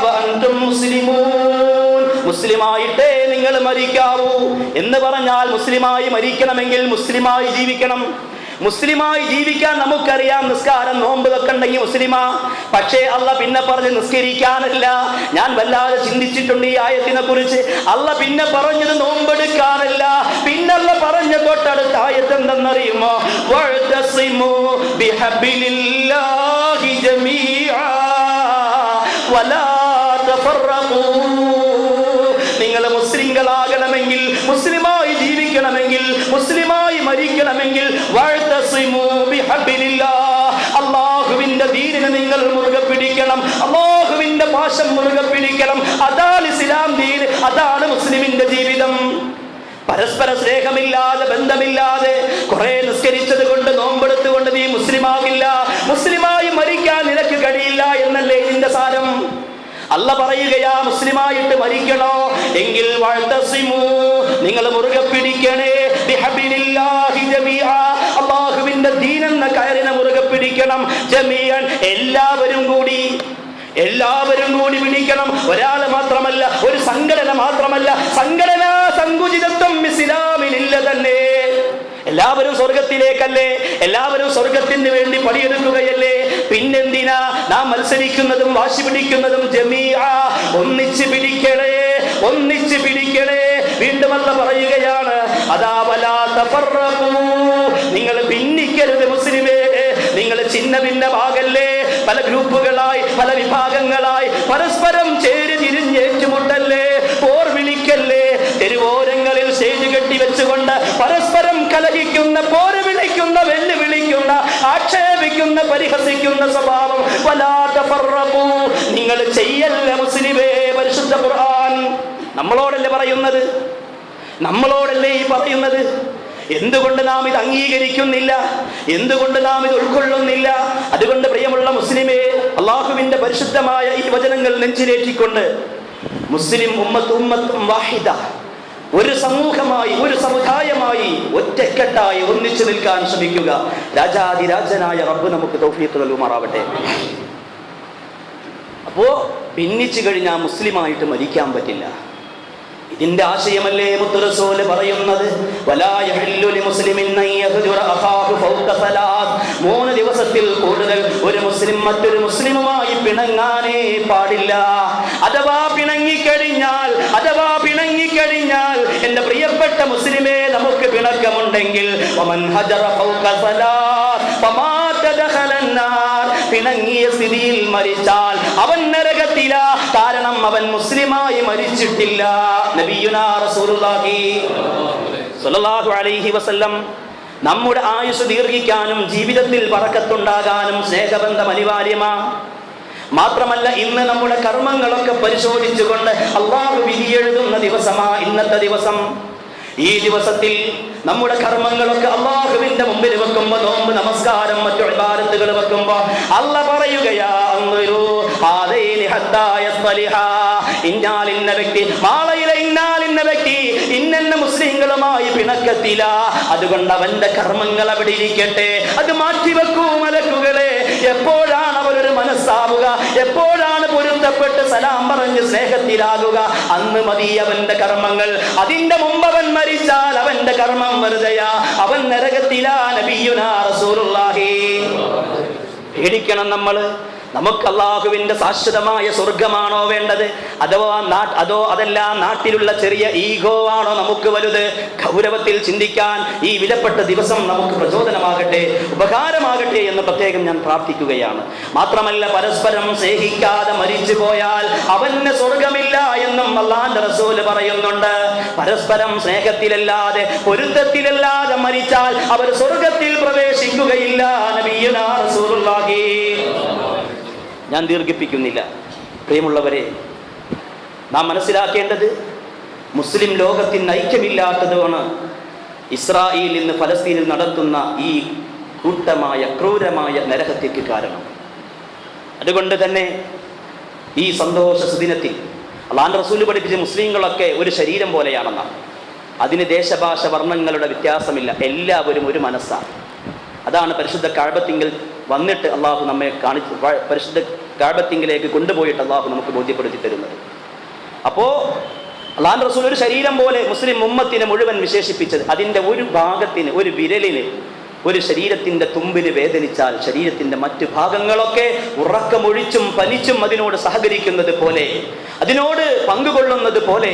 വഅൻതും മുസ്ലിമൂൻ, മുസ്ലിമായിട്ടേ നിങ്ങൾ മരിക്കാവൂ എന്ന് പറഞ്ഞാൽ മുസ്ലിമായി മരിക്കണമെങ്കിൽ മുസ്ലിമായി ജീവിക്കണം. മുസ്ലിമായി ജീവിക്കാൻ നമുക്കറിയാം, നിസ്കാരം നോമ്പ് ഒക്കെ ഉണ്ടെങ്കിൽ മുസ്ലിമാ. പക്ഷേ അള്ള പിന്നെ പറഞ്ഞ് നിസ്കരിക്കാനല്ല. ഞാൻ വല്ലാതെ ചിന്തിച്ചിട്ടുണ്ട് ഈ ആയത്തിനെ കുറിച്ച്. അള്ള പിന്നെ പറഞ്ഞത് നോമ്പെടുക്കാനല്ല. പിന്നെ അള്ള പറഞ്ഞ തൊട്ടടുത്ത ആയത്ത് എന്തെന്നറിയുമോ? വഅ്തസിമു ബിഹബ്ലില്ലാഹി ജമീഅ വലാ തഫറഖൂ, നിങ്ങൾ മുസ്ലിങ്ങളാകണമെങ്കിൽ, മുസ്ലിമായി ജീവിക്കണമെങ്കിൽ, മുസ്ലിമായി മരിക്കണമെങ്കിൽ വഅ്തസിമു ബിഹബ്ലില്ലാഹ്, അല്ലാഹുവിന്റെ ദീനിനെ നിങ്ങൾ മുറുകെ പിടിക്കണം. അല്ലാഹുവിന്റെ പാശം മുറുകെ പിടിക്കണം. അതാണ് ഇസ്ലാം ദീൻ, അതാണ് മുസ്ലിമിന്റെ ജീവിതം. പരസ്പര സ്നേഹമില്ലാതെ, ബന്ധമില്ലാതെ, കുറെ നിസ്കരിച്ചത് കൊണ്ട്, നോമ്പെടുത്തുകൊണ്ട് നീ മുസ്ലിമാകില്ല, മുസ്ലിമായി മരിക്കാൻ നിനക്ക് കഴിയില്ല എന്നല്ലേ ഇതിന്റെ സാരം. അല്ല പറയുകയാ, മുസ്ലിമായിട്ട് മരിക്കണോ എങ്കിൽ വഅ്തസിമു, നിങ്ങൾ മുറുകെ പിടിക്കണേ, ബിഹബ്ലില്ലാഹി ജമീഅ, അല്ലാഹുവിന്റെ ദീൻ എന്ന കയറിനെ മുറുകെ പിടിക്കണം. ജമീഅൻ, എല്ലാവരും കൂടി പിടിക്കണം. ഒരാൾ മാത്രമല്ല, ഒരു സംഘടന മാത്രമല്ല. സംഘടനാ സങ്കുചിതത്വം ഇസ്ലാമിലില്ല തന്നെ. എല്ലാവരും സ്വർഗത്തിലേക്കല്ലേ, എല്ലാവരും സ്വർഗത്തിന് വേണ്ടി പണിയെടുക്കുകയല്ലേ. പിന്നെന്തിനാ നാം മത്സരിക്കുന്നതും വാശി പിടിക്കുന്നതും? ജമീഅ, ഒന്നിച്ച് പിടിക്കണേ, ഒന്നിച്ച് പിടിക്കണേ. വീണ്ടും അല്ലാഹ് പറയുകയാണ്, അതാ വലാ തഫറഖൂ, നിങ്ങൾ ഭിന്നിക്കരുത് മുസ്ലിമേ, നിങ്ങൾ ഛിന്ന ഭിന്നമാകല്ലേ, പല ഗ്രൂപ്പുകളായി, പല വിഭാഗങ്ങളായി പരസ്പരം ചേരി തിരിഞ്ഞേറ്റുമുട്ടല്ലേ, പോർ വിളിക്കല്ലേ. തെരുവോരങ്ങളിൽ സ്റ്റേജ് കെട്ടി വെച്ചുകൊണ്ട് പരസ്പരം കലഹിക്കുന്ന, പോര് വിളിക്കുന്ന, വെല്ലുവിളിക്കുന്ന, ആക്ഷേപിക്കുന്ന, പരിഹസിക്കുന്ന സ്വഭാവം വലാ തഫറഖൂ, നിങ്ങൾ ചെയ്യല്ല മുസ്ലിമേ. പരിശുദ്ധ ഖുർആൻ നമ്മളോടല്ലേ പറയുന്നത്, നമ്മളോടല്ലേ ഈ പറയുന്നത്. എന്തുകൊണ്ട് നാം ഇത് അംഗീകരിക്കുന്നില്ല? എന്തുകൊണ്ട് നാം ഇത് ഉൾക്കൊള്ളുന്നില്ല? അതുകൊണ്ട് പ്രിയമുള്ള മുസ്ലിമേ, അള്ളാഹുവിന്റെ പരിശുദ്ധമായ ഈ വചനങ്ങൾ നെഞ്ചിലേറ്റിക്കൊണ്ട് മുസ്ലിം ഉമ്മത്തും വാഹിദ, ഒരു സമൂഹമായി, ഒരു സമുദായമായി, ഒറ്റക്കെട്ടായി ഒന്നിച്ചു നിൽക്കാൻ ശ്രമിക്കുക. രാജാതിരാജനായ റബ്ബ് നമുക്ക് തൗഫീഖ് നൽകുമാറാവട്ടെ. അപ്പോ ഭിന്നിച്ചു കഴിഞ്ഞാൽ മുസ്ലിമായിട്ട് മരിക്കാൻ പറ്റില്ല. ഇതിന്റെ ആശയമല്ലേ മുത്ത് റസൂൽ പറയുന്നത്, വലാ യഹല്ലു ലിമുസ്ലിമിൻ അൻ യഹ്ജുറ അഖാഹു ഫൗക സലാസ്, 3 ദിവസത്തിൽ കൂടുതൽ ഒരു മുസ്ലിം മറ്റൊരു മുസ്ലിമുമായി പിണങ്ങാനേ പാടില്ല. അഥവാ പിണങ്ങിക്കഴിഞ്ഞാൽ എന്റെ പ്രിയപ്പെട്ട മുസ്ലിമേ, നമുക്ക് പിണക്കമുണ്ടെങ്കിൽ വമൻ ഹജറ ഫൗക സലാസ് ഫമാത ദഖലൻ നാർ, പിണങ്ങിയ സ്ഥിതിയിൽ മരിച്ചാൽ അവൻ നരകത്തില. കാരണം അവൻ മുസ്ലിമായി മരിച്ചിട്ടില്ല. നബിയുനാ റസൂലുള്ളാഹി സ്വല്ലല്ലാഹു അലൈഹി വസല്ലം നമ്മുടെ ആയുസ് ദീർഘിക്കാനും ജീവിതത്തിൽ ബറക്കത്തുണ്ടാകാനും സ്നേഹബന്ധം അനിവാര്യമാണ്. മാത്രമല്ല, ഇന്ന് നമ്മുടെ കർമ്മങ്ങളൊക്കെ പരിശോധിച്ചുകൊണ്ട് അല്ലാഹു വിധിയെഴുതുന്ന ദിവസമാ ഇന്നത്തെ ദിവസം. ഈ ദിവസത്തിൽ നമ്മുടെ കർമ്മങ്ങളൊക്കെ അല്ലാഹുവിന്റെ മുമ്പിൽ വെക്കുമ്പോൾ, നോമ്പ്, നമസ്കാരം, മറ്റു ഇബാദത്തുകൾ വെക്കുമ്പോൾ അല്ലാഹ് പറയുകയാ, ഇന്ന വ്യക്തി, മാളയിലെ ഇന്ന വ്യക്തി ഇന്ന മുസ്ലിങ്ങളുമായി പിണക്കത്തില, അതുകൊണ്ട് അവന്റെ കർമ്മങ്ങൾ അവിടെ ഇരിക്കട്ടെ, അത് മാറ്റിവെക്കൂ മലക്കുകളെ. എപ്പോഴാണ് അവരൊരു മനസ്സാവുക, എപ്പോഴാണ് പൊരുത്തപ്പെട്ട് സലാം പറഞ്ഞ് സ്നേഹത്തിലാകുക, അന്ന് മതി അവന്റെ കർമ്മങ്ങൾ. അതിന്റെ മുമ്പ് അവൻ മരിച്ചാൽ അവന്റെ കർമ്മം വെറുതെയാ, അവൻ നരകത്തിലാ. നബിയുനാ റസൂലുള്ളാഹി. പേടിക്കണം നമ്മള്. നമുക്ക് അല്ലാഹുവിന്റെ ശാശ്വതമായ സ്വർഗമാണോ വേണ്ടത്? അതെല്ലാം നാട്ടിലുള്ള ചെറിയ ഈഗോ ആണോ നമുക്ക് വലുത്? ഗൗരവത്തിൽ ചിന്തിക്കാൻ ഈ വിലപ്പെട്ട ദിവസം നമുക്ക് പ്രചോദനമാകട്ടെ, ഉപകാരമാകട്ടെ എന്ന് പ്രത്യേകം ഞാൻ പ്രാർത്ഥിക്കുകയാണ്. മാത്രമല്ല, പരസ്പരം സ്നേഹിക്കാതെ മരിച്ചു പോയാൽ അവന് സ്വർഗമില്ല എന്നും അല്ലാഹുവിന്റെ റസൂൽ പറയുന്നുണ്ട്. പരസ്പരം സ്നേഹത്തിലല്ലാതെ, പൊരുത്തത്തിലല്ലാതെ മരിച്ചാൽ അവർ സ്വർഗത്തിൽ പ്രവേശിക്കുകയില്ല. നബിയുനാ റസൂലുള്ളാഹി. ഞാൻ ദീർഘിപ്പിക്കുന്നില്ല. പ്രിയമുള്ളവരെ, നാം മനസ്സിലാക്കേണ്ടത്, മുസ്ലിം ലോകത്തിന് ഐക്യമില്ലാത്തതാണ് ഇസ്രായേൽ ഇന്ന് ഫലസ്തീനിൽ നടത്തുന്ന ഈ കൂട്ടമായ ക്രൂരമായ നരഹത്യക്ക് കാരണം. അതുകൊണ്ട് തന്നെ ഈ സന്തോഷ സുദിനത്തിൽ അല്ലാഹുവിന്റെ റസൂൽ പഠിപ്പിച്ച മുസ്ലിങ്ങളൊക്കെ ഒരു ശരീരം പോലെയാണെന്നാണ്. അതിന് ദേശഭാഷ വർണ്ണങ്ങളുടെ വ്യത്യാസമില്ല, എല്ലാവരും ഒരു മനസ്സാണ്. അതാണ് പരിശുദ്ധ കഅബത്തിങ്കൽ വന്നിട്ട് അള്ളാഹു നമ്മെ കാണിച്ച് പരിശുദ്ധ കഅബത്തിങ്കിലേക്ക് കൊണ്ടുപോയിട്ട് അള്ളാഹു നമുക്ക് ബോധ്യപ്പെടുത്തി തരുന്നത്. അപ്പോൾ അല്ലാഹുവിന്റെ റസൂൽ ഒരു ശരീരം പോലെ മുസ്ലിം ഉമ്മത്തിനെ മുഴുവൻ വിശേഷിപ്പിച്ചത് അതിൻ്റെ ഒരു ഭാഗത്തിന്, ഒരു വിരലിന്, ഒരു ശരീരത്തിൻ്റെ തുമ്പിന് വേദനിച്ചാൽ ശരീരത്തിൻ്റെ മറ്റു ഭാഗങ്ങളൊക്കെ ഉറക്കമൊഴിച്ചും പനിച്ചും അതിനോട് സഹകരിക്കുന്നത് പോലെ, അതിനോട് പങ്കുകൊള്ളുന്നത് പോലെ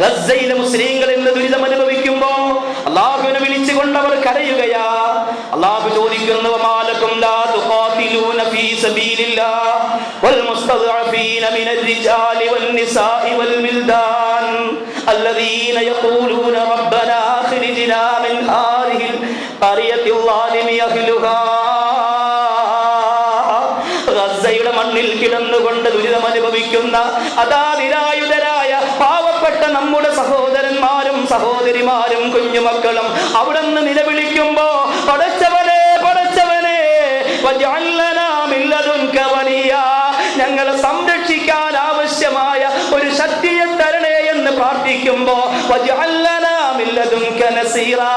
ഗസ്സയിലെ മുസ്ലിങ്ങൾ ഇന്ന് ദുരിതം അനുഭവിക്കുമ്പോൾ അള്ളാഹുവിനെ വിളിച്ചുകൊണ്ടവർ കരയുകയാ. അള്ളാഹു ചോദിക്കുന്നു, വമാലക്കും ലാ തുഖാതിലൂന ഫീ സബീലില്ലാഹ് വൽ മുസ്തദ്അഫീന മിനർ റിജാലി വൻ നിസാഇ വൽ വിൽദാൻ അല്ലദീന യഖൂലൂന റബ്ബനാ അഖ്രിജ്നാ മിൻ ഹാദിഹിൽ ഖറിയത്തിൽ ളാലിമി അഹ്ലുഹാ. ഗസ്സയുടെ മണ്ണിൽ കിടന്നുകൊണ്ട് ദുരിതം അനുഭവിക്കുന്ന അതാ നിരായുധരായ പാവപ്പെട്ട നമ്മുടെ സഹോദരന്മാരും സഹോദരിമാരും കുഞ്ഞുമക്കളും അവിടെ നിന്ന് നിലവിളിക്കുമ്പോ, പടച്ചവനെ പടച്ചവനെ വജഅൽ ലനാ മിൻ ലദുൻക വലിയാ, ഞങ്ങളെ സംരക്ഷിക്കാൻ ആവശ്യമായ ഒരു ശക്തിയെ തരണേ എന്ന് പ്രാർത്ഥിക്കുമ്പോ, വജഅൽ ലനാ മിൻ ലദുൻക നസീറാ,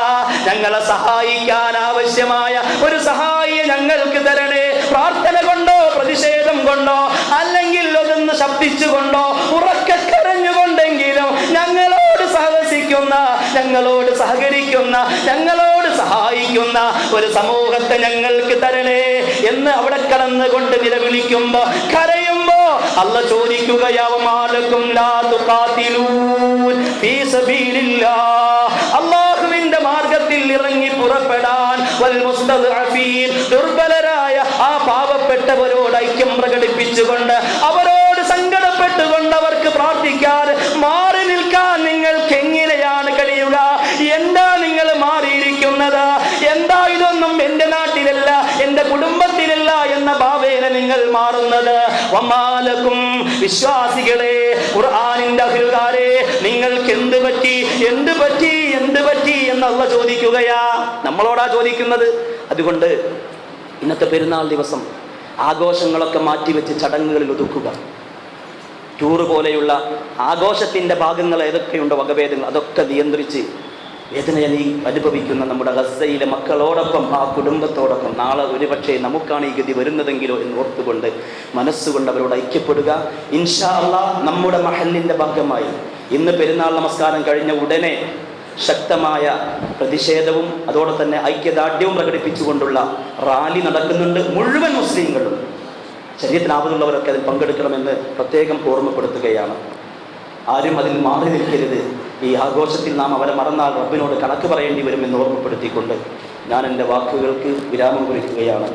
ഞങ്ങളെ സഹായിക്കാൻ ആവശ്യമായ ഒരു സഹായിയെ ഞങ്ങൾക്ക് തരണേ. പ്രാർത്ഥന കൊണ്ടോ പ്രതിഷേധം കൊണ്ടോ അല്ലെങ്കിൽ അതൊന്ന് ശബ്ദിച്ചുകൊണ്ടോ ഉറക്കക്കരഞ്ഞുകൊണ്ടെങ്കിലും ഞങ്ങളോട് സഹവസിക്കുന്ന, ഞങ്ങളോട് സഹകരിക്കുന്ന, ഞങ്ങളോട് സഹായിക്കുന്ന ഒരു സമൂഹത്തെ ഞങ്ങൾക്ക് തരണേ എന്ന് അവിടെ കടന്നുകൊണ്ട് നിലവിളിക്കുമ്പോ, കരയുമ്പോ അല്ലാഹ് ചോദിക്കുകയാ, വമാലക്കും ലാ തുഖാതിലൂൻ ഫീ സബീലില്ലാഹ്, അല്ലാഹുവിന്റെ മാർഗത്തിൽ ഇറങ്ങി പുറപ്പെടാൻ, വൽ മുസ്തദ്അഫീൻ, ദുർബലരായ ആ പാവപ്പെട്ടവരോട് ഐക്യം പ്രകടിപ്പിച്ചുകൊണ്ട് അവരോട് സങ്കടപ്പെട്ടുകൊണ്ട് അവർക്ക് പ്രാർത്ഥിക്കാൻ മാറി നിൽക്കാൻ നിങ്ങൾക്ക് എങ്ങനെയാണ് കഴിയുക? എന്താ നിങ്ങൾ മാറിയിരിക്കുന്നത്? എന്താ ഇതൊന്നും എന്റെ നാട്ടിലല്ല, എന്റെ കുടുംബത്തിലല്ല എന്ന ഭാവേന നിങ്ങൾ മാറുന്നത്? വമാലക്കും, വിശ്വാസികളെ, ഖുർആനിന്റെ അഹ്ലുകാരെ, നിങ്ങൾക്ക് എന്ത് പറ്റി എന്ത് പറ്റി എന്ത് പറ്റി എന്ന് അല്ലാഹ് ചോദിക്കുകയാ, നമ്മളോടാ ചോദിക്കുന്നത്. അതുകൊണ്ട് ഇന്നത്തെ പെരുന്നാൾ ദിവസം ആഘോഷങ്ങളൊക്കെ മാറ്റിവെച്ച് ചടങ്ങുകളിൽ ഒതുക്കുക. ടൂറ് പോലെയുള്ള ആഘോഷത്തിൻ്റെ ഭാഗങ്ങൾ ഏതൊക്കെയുണ്ടോ, വകഭേദങ്ങൾ, അതൊക്കെ നിയന്ത്രിച്ച് വേദനയെ നീ അനുഭവിക്കുന്ന നമ്മുടെ ഗസ്സയിലെ മക്കളോടൊപ്പം ആ കുടുംബത്തോടൊപ്പം നാളെ ഒരുപക്ഷെ നമുക്കാണ് ഈ ഗതി വരുന്നതെങ്കിലോ എന്ന് ഓർത്തുകൊണ്ട് മനസ്സുകൊണ്ട് അവരോട് ഐക്യപ്പെടുക. ഇൻഷാ അല്ലാഹ് നമ്മുടെ മഹല്ലിൻ്റെ ഭാഗമായി ഇന്ന് പെരുന്നാൾ നമസ്കാരം കഴിഞ്ഞ ഉടനെ ശക്തമായ പ്രതിഷേധവും അതോടെ തന്നെ ഐക്യദാർഢ്യവും പ്രകടിപ്പിച്ചുകൊണ്ടുള്ള റാലി നടക്കുന്നുണ്ട്. മുഴുവൻ മുസ്ലിങ്ങളും ശരീരത്തിനാവുന്നുള്ളവരൊക്കെ അതിൽ പങ്കെടുക്കണമെന്ന് പ്രത്യേകം ഓർമ്മപ്പെടുത്തുകയാണ്. ആരും അതിൽ മാറി നിൽക്കരുത്. ഈ ആഘോഷത്തിൽ നാം അവരെ മറന്നാൽ റബ്ബിനോട് കണക്ക് പറയേണ്ടി വരുമെന്ന് ഓർമ്മപ്പെടുത്തിക്കൊണ്ട് ഞാൻ എൻ്റെ വാക്കുകൾക്ക് വിരാമം കുറിക്കുകയാണ്.